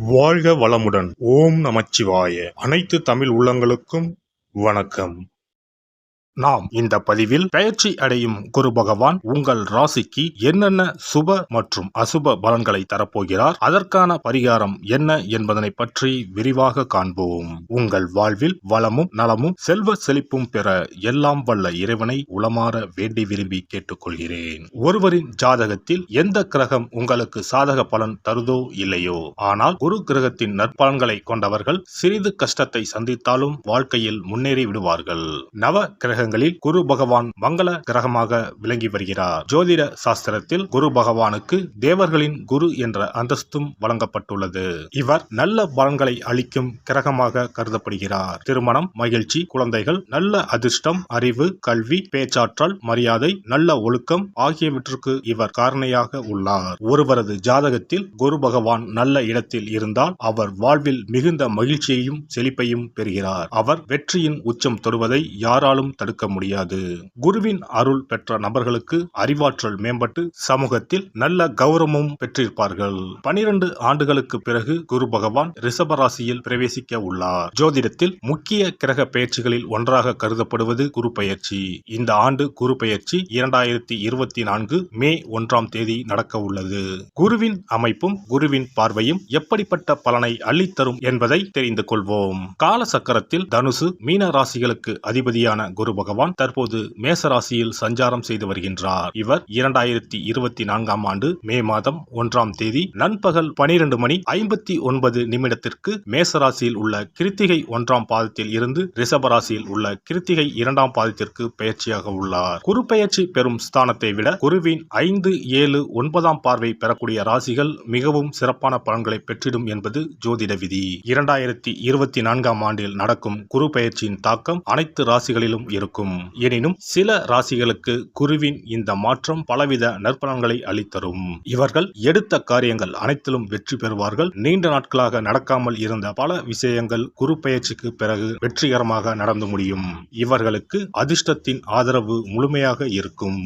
வாழ்க வளமுடன். ஓம் நமச்சிவாய. அனைத்து தமிழ் உள்ளங்களுக்கும் வணக்கம். நாம் இந்த பதிவில் பெயர்ச்சி அடையும் குரு பகவான் உங்கள் ராசிக்கு என்னென்ன சுப மற்றும் அசுப பலன்களை தரப்போகிறார், அதற்கான பரிகாரம் என்ன என்பதனை பற்றி விரிவாக காண்போம். உங்கள் வாழ்வில் வளமும் நலமும் செல்வ செழிப்பும் பெற எல்லாம் வல்ல இறைவனை உளமாற வேண்டி விரும்பி கேட்டுக்கொள்கிறேன். ஒருவரின் ஜாதகத்தில் எந்த கிரகம் உங்களுக்கு சாதக பலன் தருதோ இல்லையோ, ஆனால் குரு கிரகத்தின் நற்பலன்களை கொண்டவர்கள் சிறிது கஷ்டத்தை சந்தித்தாலும் வாழ்க்கையில் முன்னேறி விடுவார்கள். நவ கிரகங்களில் குரு பகவான் மங்கள கிரகமாக விளங்கி வருகிறார். ஜோதிட சாஸ்திரத்தில் குரு பகவானுக்கு தேவர்களின் குரு என்ற அந்தஸ்தும் வழங்கப்பட்டுள்ளது. இவர் நல்ல பலன்களை அளிக்கும் கிரகமாக கருதப்படுகிறார். திருமணம், மகிழ்ச்சி, குழந்தைகள், நல்ல அதிர்ஷ்டம், அறிவு, கல்வி, பேச்சாற்றல், மரியாதை, நல்ல ஒழுக்கம் ஆகியவற்றுக்கு இவர் காரணியாக உள்ளார். ஒருவரது ஜாதகத்தில் குரு பகவான் நல்ல இடத்தில் இருந்தால் அவர் வாழ்வில் மிகுந்த மகிழ்ச்சியையும் செழிப்பையும் பெறுகிறார். அவர் வெற்றியின் உச்சம் தொடுவதை யாராலும் தடுக்க முடியாது. குருவின் அருள் பெற்ற நபர்களுக்கு அறிவாற்றல் மேம்பட்டு சமூகத்தில் நல்ல கௌரவமும் பெற்றிருப்பார்கள். 12 ஆண்டுகளுக்கு பிறகு குரு பகவான் ரிஷப ராசியில் பிரவேசிக்க உள்ளார். ஜோதிடத்தில் முக்கிய கிரக பெயர்ச்சிகளில் ஒன்றாக கருதப்படுவது குரு பெயர்ச்சி. இந்த ஆண்டு குரு பெயர்ச்சி 2024 மே 1ஆம் தேதி நடக்க உள்ளது. குருவின் அமைப்பும் குருவின் பார்வையும் எப்படிப்பட்ட பலனை அள்ளித்தரும் என்பதை தெரிந்து கொள்வோம். கால சக்கரத்தில் தனுசு, மீன ராசிகளுக்கு அதிபதியான குரு பகவான் தற்போது மேச ராசியில் சஞ்சாரம் செய்து வருகின்றார். இவர் 2024ஆம் ஆண்டு மே மாதம் 1ஆம் தேதி நண்பகல் 12:59 மேச ராசியில் உள்ள கிருத்திகை 1ஆம் பாதத்தில் இருந்து ரிஷப ராசியில் உள்ள கிருத்திகை 2ஆம் பாதத்திற்கு பெயர்ச்சியாக உள்ளார். குரு பெயர்ச்சி பெறும் ஸ்தானத்தை விட குருவின் 5, 7, 9ஆம் பார்வை பெறக்கூடிய ராசிகள் மிகவும் சிறப்பான பலன்களை பெற்றிடும் என்பது ஜோதிட விதி. 2024ஆம் ஆண்டில் நடக்கும் குரு பெயர்ச்சியின் தாக்கம் அனைத்து ராசிகளிலும் இருக்கும். எனினும் சில ராசிகளுக்கு குருவின் இந்த மாற்றம் பலவித நற்பலன்களை அளித்தரும். இவர்கள் எடுத்த காரியங்கள் அனைத்திலும் வெற்றி பெறுவார்கள். நீண்ட நாட்களாக நடக்காமல் இருந்த பல விஷயங்கள் குரு பெயர்ச்சிக்கு பிறகு வெற்றிகரமாக நடந்து முடியும். இவர்களுக்கு அதிர்ஷ்டத்தின் ஆதரவு முழுமையாக இருக்கும்.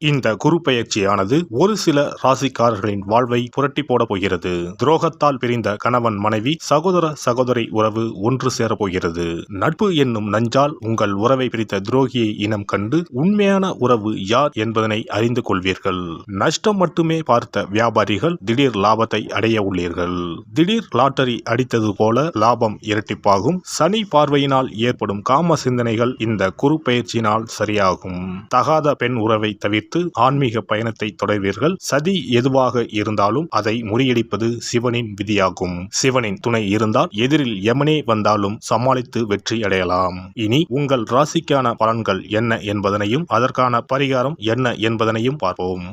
இந்த குரு பெயர்ச்சியானது ஒரு சில ராசிக்காரர்களின் வாழ்வை புரட்டி போட போகிறது. துரோகத்தால் பிரிந்த கணவன் மனைவி, சகோதர சகோதரி உறவு ஒன்று சேர போகிறது. நட்பு என்னும் நஞ்சால் உங்கள் உறவை பிரித்த துரோகியை இனம் கண்டு உண்மையான உறவு யார் என்பதனை அறிந்து கொள்வீர்கள். நஷ்டம் மட்டுமே பார்த்த வியாபாரிகள் திடீர் லாபத்தை அடைய உள்ளீர்கள். திடீர் லாட்டரி அடித்தது போல லாபம் இரட்டிப்பாகும். சனி பார்வையினால் ஏற்படும் காம சிந்தனைகள் இந்த குரு பெயர்ச்சியினால் சரியாகும். தகாத பெண் உறவை தவிர்த்து ஆன்மீக பயணத்தை தொடர்வீர்கள். சதி எதுவாக இருந்தாலும் அதை முறியடிப்பது சிவனின் விதியாகும். சிவனின் துணை இருந்தால் எதிரில் யமனே வந்தாலும் சமாளித்து வெற்றி அடையலாம். இனி உங்கள் ராசிக்கான பலன்கள் என்ன என்பதனையும் அதற்கான பரிகாரம் என்ன என்பதனையும் பார்ப்போம்.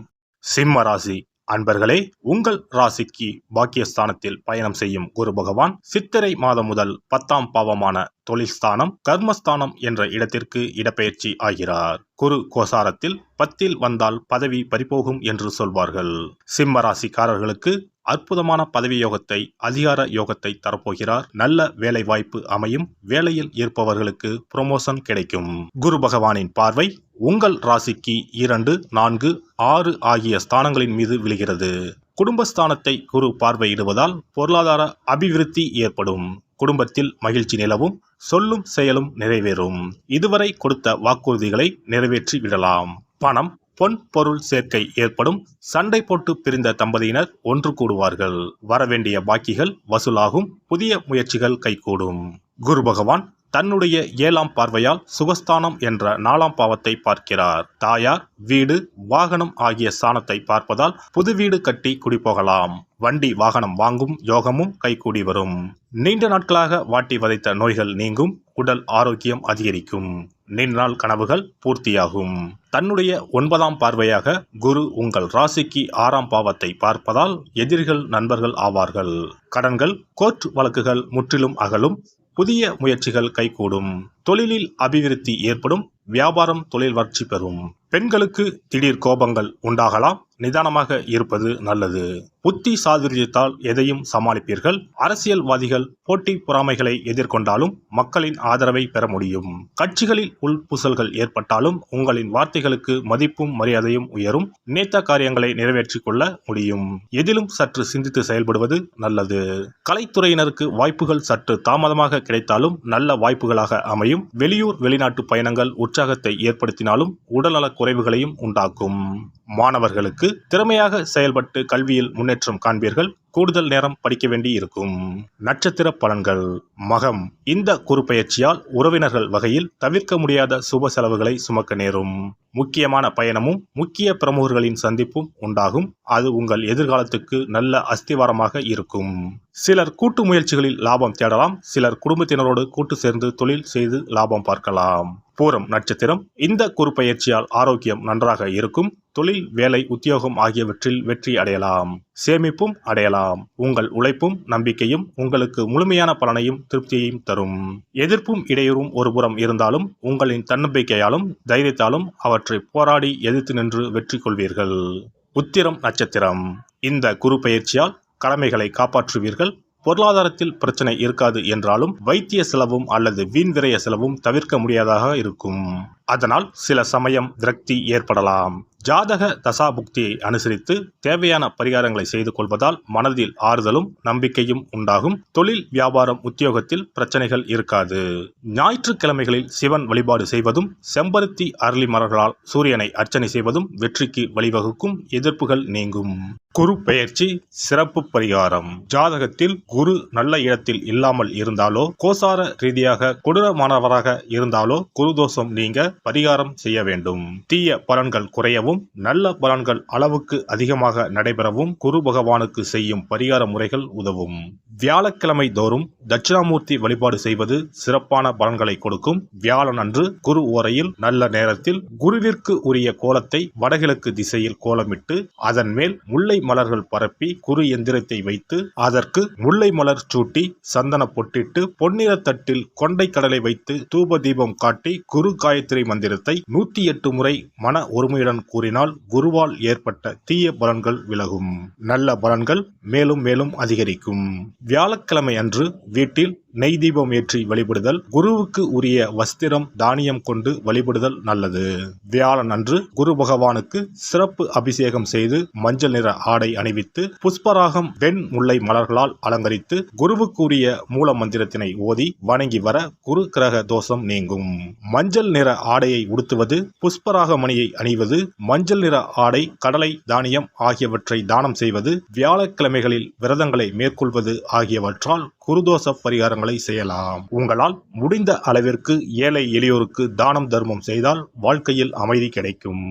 சிம்ம ராசி அன்பர்களே, உங்கள் ராசிக்கு பாக்கியஸ்தானத்தில் பயணம் செய்யும் குரு பகவான் சித்திரை மாதம் முதல் 10ஆம் பாவமான தொழில்ஸ்தானம், கர்மஸ்தானம் என்ற இடத்திற்கு இடப்பெயர்ச்சி ஆகிறார். குரு கோசாரத்தில் 10இல் வந்தால் பதவி பறிபோகும் என்று சொல்வார்கள். சிம்ம ராசிக்காரர்களுக்கு அற்புதமான பதவி யோகத்தை, அதிகார யோகத்தை தரப்போகிறார். நல்ல வேலை வாய்ப்பு அமையும். வேலையில் இருப்பவர்களுக்கு ப்ரமோஷன் கிடைக்கும். குரு பகவானின் பார்வை உங்கள் ராசிக்கு 2, 4, 6 ஆகிய ஸ்தானங்களின் மீது விழுகிறது. குடும்பஸ்தானத்தை குரு பார்வையிடுவதால் பொருளாதார அபிவிருத்தி ஏற்படும். குடும்பத்தில் மகிழ்ச்சி நிலவும். சொல்லும் செயலும் நிறைவேறும். இதுவரை கொடுத்த வாக்குறுதிகளை நிறைவேற்றி விடலாம். பணம், பொன் பொருள் சேர்க்கை ஏற்படும். சண்டை போட்டு பிரிந்த தம்பதியினர் ஒன்று கூடுவார்கள். வரவேண்டிய பாக்கிகள் வசூலாகும். புதிய முயற்சிகள் கைகூடும். குரு பகவான் தன்னுடைய 7ஆம் பார்வையால் சுகஸ்தானம் என்ற 4ஆம் பாவத்தை பார்க்கிறார். தாயார், வீடு, வாகனம் ஆகிய ஸ்தானத்தை பார்ப்பதால் புது வீடு கட்டி குடிபோகலாம். வண்டி வாகனம் வாங்கும் யோகமும் கைகூடி வரும். நீண்ட நாட்களாக வாட்டி வதைத்த நோய்கள் நீங்கும். உடல் ஆரோக்கியம் அதிகரிக்கும். நீண்ட நாள் கனவுகள் பூர்த்தியாகும். தன்னுடைய 9ஆம் பார்வையாக குரு உங்கள் ராசிக்கு 6ஆம் பாவத்தை பார்ப்பதால் எதிரிகள் நண்பர்கள் ஆவார்கள். கடன்கள், கோர்ட் வழக்குகள் முற்றிலும் அகலும். புதிய முயற்சிகள் கைகூடும். தொழிலில் அபிவிருத்தி ஏற்படும். வியாபாரம் தொழில் வளர்ச்சி பெறும். பெண்களுக்கு திடீர் கோபங்கள் உண்டாகலாம். நிதானமாக இருப்பது நல்லது. புத்தி சாதுரியத்தால் எதையும் சமாளிப்பீர்கள். அரசியல்வாதிகள் போட்டி பொறாமைகளை எதிர்கொண்டாலும் மக்களின் ஆதரவை பெற முடியும். கட்சிகளில் உள்பூசல்கள் ஏற்பட்டாலும் உங்களின் வார்த்தைகளுக்கு மதிப்பும் மரியாதையும் உயரும். நினைத்த காரியங்களை நிறைவேற்றிக் கொள்ள முடியும். எதிலும் சற்று சிந்தித்து செயல்படுவது நல்லது. கலைத்துறையினருக்கு வாய்ப்புகள் சற்று தாமதமாக கிடைத்தாலும் நல்ல வாய்ப்புகளாக அமையும். வெளியூர் வெளிநாட்டு பயணங்கள் உற்சாகத்தை ஏற்படுத்தினாலும் உடல்நலக் குறைவுகளையும் உண்டாக்கும். மாணவர்களுக்கு திறமையாக செயல்பட்டு கல்வியில் முன்னேற்றம் காண்பீர்கள். கூடுதல் நேரம் படிக்க வேண்டி இருக்கும். நட்சத்திர பலன்கள். மகம். இந்த குறுப்பெயர்ச்சியால் உறவினர்கள் வகையில் தவிர்க்க முடியாத சுப செலவுகளை சுமக்க நேரும். முக்கியமான பயணமும் முக்கிய பிரமுகர்களின் சந்திப்பும் உண்டாகும். அது உங்கள் எதிர்காலத்துக்கு நல்ல அஸ்திவாரமாக இருக்கும். சிலர் கூட்டு முயற்சிகளில் லாபம் தேடலாம். சிலர் குடும்பத்தினரோடு கூட்டு சேர்ந்து தொழில் செய்து லாபம் பார்க்கலாம். பூரம் நட்சத்திரம். இந்த குறுப்பெயர்ச்சியால் ஆரோக்கியம் நன்றாக இருக்கும். தொழில், வேலை, உத்தியோகம் ஆகியவற்றில் வெற்றி அடையலாம். சேமிப்பும் அடையலாம். உங்கள் உழைப்பும் நம்பிக்கையும் உங்களுக்கு முழுமையான பலனையும் திருப்தியையும் தரும். எதிர்ப்பும் இடையூறும் ஒருபுறம் இருந்தாலும் உங்களின் தன்னம்பிக்கையாலும் தைரியத்தாலும் அவற்றை போராடி எதிர்த்து நின்று வெற்றி கொள்வீர்கள். உத்திரம் நட்சத்திரம். இந்த குறுப்பெயர்ச்சியால் கடமைகளை காப்பாற்றுவீர்கள். பொருளாதாரத்தில் பிரச்சனை இருக்காது என்றாலும் வைத்திய செலவும் அல்லது வீண் விரய செலவும் தவிர்க்க முடியாததாக இருக்கும். அதனால் சில சமயம் விரக்தி ஏற்படலாம். ஜாதக தசாபுக்தியை அனுசரித்து தேவையான பரிகாரங்களை செய்து கொள்வதால் மனதில் ஆறுதலும் நம்பிக்கையும் உண்டாகும். தொழில், வியாபாரம், உத்தியோகத்தில் பிரச்சனைகள் இருக்காது. ஞாயிற்றுக்கிழமைகளில் சிவன் வழிபாடு செய்வதும் செம்பருத்தி அரளி மலர்களால் சூரியனை அர்ச்சனை செய்வதும் வெற்றிக்கு வழிவகுக்கும். எதிர்ப்புகள் நீங்கும். குரு பெயர்ச்சி சிறப்பு பரிகாரம். ஜாதகத்தில் குரு நல்ல இடத்தில் இல்லாமல் இருந்தாலோ கோசார ரீதியாக கொடூரமானவராக இருந்தாலோ குருதோஷம் நீங்க பரிகாரம் செய்ய வேண்டும். தீய பலன்கள் குறையவும் நல்ல பலன்கள் அளவுக்கு அதிகமாக நடைபெறவும் குரு பகவானுக்கு செய்யும் பரிகார முறைகள் உதவும். வியாழக்கிழமை தோறும் தட்சிணாமூர்த்தி வழிபாடு செய்வது சிறப்பான பலன்களை கொடுக்கும். வியாழன் அன்று குரு ஓரையில் நல்ல நேரத்தில் குருவிற்கு உரிய கோலத்தை வடகிழக்கு திசையில் கோலமிட்டு அதன் மேல் முல்லை மலர்கள் பரப்பி குரு எந்திரத்தை வைத்து அதற்கு முல்லை மலர் சூட்டி சந்தன பொட்டிட்டு பொன்னிற தட்டில் கொண்டை கடலை வைத்து தூப தீபம் காட்டி குரு காயத்ரி மந்திரத்தை 108 முறை மன ஒருமையுடன் கூறினால் குருவால் ஏற்பட்ட தீய பலன்கள் விலகும். நல்ல பலன்கள் மேலும் மேலும் அதிகரிக்கும். வியாழக்கிழமை அன்று வீட்டில் நெய் தீபம் ஏற்றி வழிபடுதல். குருவுக்கு உரிய வஸ்திரம் தானியம் கொண்டு வழிபடுதல் நல்லது. வியாழன் அன்று குரு பகவானுக்கு சிறப்பு அபிஷேகம் செய்து மஞ்சள் நிற ஆடை அணிவித்து புஷ்பராகம் வெண் முல்லை மலர்களால் அலங்கரித்து குருவுக்குரிய மூல மந்திரத்தினை ஓதி வணங்கி வர குரு கிரக தோஷம் நீங்கும். மஞ்சள் நிற ஆடையை உடுத்துவது, புஷ்பராக மணியை அணிவது, மஞ்சள் நிற ஆடை, கடலை, தானியம் ஆகியவற்றை தானம் செய்வது, வியாழக்கிழமைகளில் விரதங்களை மேற்கொள்வது ஆகியவற்றால் குருதோஷ பரிகாரங்களை செய்யலாம். உங்களால் முடிந்த அளவிற்கு ஏழை எளியோருக்கு தானம் தர்மம் செய்தால் வாழ்க்கையில் அமைதி கிடைக்கும்.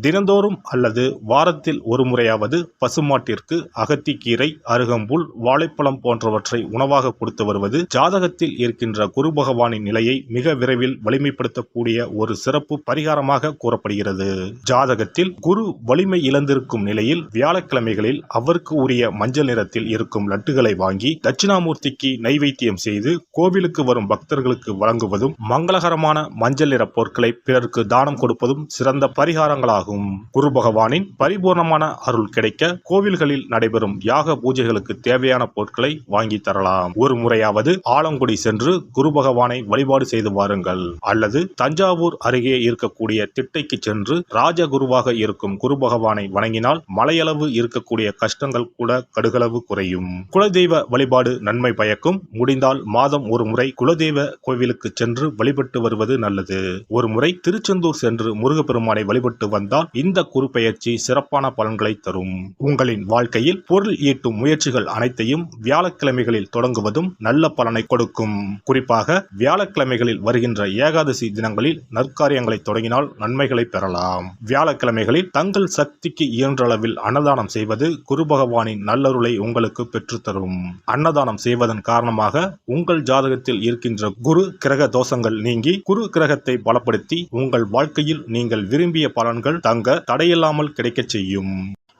தினந்தோறும் அல்லது வாரத்தில் ஒரு முறையாவது பசுமாட்டிற்கு அகத்திக்கீரை, அருகம்புல், வாழைப்பழம் போன்றவற்றை உணவாக கொடுத்து வருவது ஜாதகத்தில் இருக்கின்ற குரு பகவானின் நிலையை மிக விரைவில் வலிமைப்படுத்தக்கூடிய ஒரு சிறப்பு பரிகாரமாக கூறப்படுகிறது. ஜாதகத்தில் குரு வலிமை இழந்திருக்கும் நிலையில் வியாழக்கிழமைகளில் அவருக்கு உரிய மஞ்சள் நிறத்தில் இருக்கும் லட்டுகளை வாங்கி தட்சிணாமூர்த்திக்கு நைவேத்தியம் செய்து கோவிலுக்கு வரும் பக்தர்களுக்கு வழங்குவதும் மங்களகரமான மஞ்சள் நிற பொருட்களை பிறருக்கு தானம் கொடுப்பதும் சிறந்த பரிகாரங்களாகும். குரு பகவானின் பரிபூர்ணமான அருள் கிடைக்க கோவில்களில் நடைபெறும் யாக பூஜைகளுக்கு தேவையான பொருட்களை வாங்கி தரலாம். ஒரு முறையாவது ஆலங்குடி சென்று குரு பகவானை வழிபாடு செய்து வாருங்கள். அல்லது தஞ்சாவூர் அருகே இருக்கக்கூடிய திட்டைக்கு சென்று ராஜகுருவாக இருக்கும் குரு பகவானை வணங்கினால் மலையளவு இருக்கக்கூடிய கஷ்டங்கள் கூட கடுகளவு குறையும். குலதெய்வ வழிபாடு நன்மை பயக்கும். முடிந்தால் மாதம் ஒரு முறை குலதெய்வ கோவிலுக்கு சென்று வழிபட்டு வருவது நல்லது. ஒரு முறை திருச்செந்தூர் சென்று முருகப்பெருமானை வழிபட்டு வந்தால் இந்த குறுப்பெயர்ச்சி சிறப்பான பலன்களை தரும். உங்களின் வாழ்க்கையில் பொருள் ஈட்டும் முயற்சிகள் அனைத்தையும் வியாழக்கிழமைகளில் தொடங்குவதும் நல்ல பலனை கொடுக்கும். குறிப்பாக வியாழக்கிழமைகளில் வருகின்ற ஏகாதசி தினங்களில் நற்காரியங்களை தொடங்கினால் நன்மைகளை பெறலாம். வியாழக்கிழமைகளில் தங்கள் சக்திக்கு இயன்றளவில் அன்னதானம் செய்வது குரு பகவானின் நல்லருளை உங்களுக்கு பெற்றுத்தரும். அன்னதானம் செய்வதன் காரணமாக உங்கள் ஜாதகத்தில் இருக்கின்ற குரு கிரக தோஷங்கள் நீங்கி குரு கிரகத்தை பலப்படுத்தி உங்கள் வாழ்க்கையில் நீங்கள் விரும்பிய பலன்கள் தங்க தடையில்லாமல் கிடைக்கச் செய்யும்.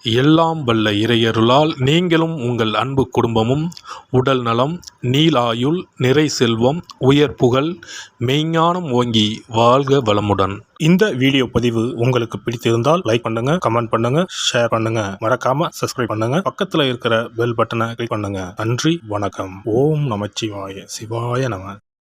எல்லாம் வல்ல இறையருளால் நீங்களும் உங்கள் அன்பு குடும்பமும் உடல் நலம், நீலாயுள், நிறை செல்வம், உயர் புகழ், மெய்ஞானம் ஓங்கி வாழ்க வளமுடன். இந்த வீடியோ பதிவு உங்களுக்கு பிடித்திருந்தால் லைக் பண்ணுங்க, கமெண்ட் பண்ணுங்க, ஷேர் பண்ணுங்க, மறக்காம சப்ஸ்கிரைப் பண்ணுங்க, பக்கத்துல இருக்கிற பெல் பட்டனை கிளிக் பண்ணுங்க. நன்றி, வணக்கம். ஓம் நமச்சிவாய, சிவாய நம.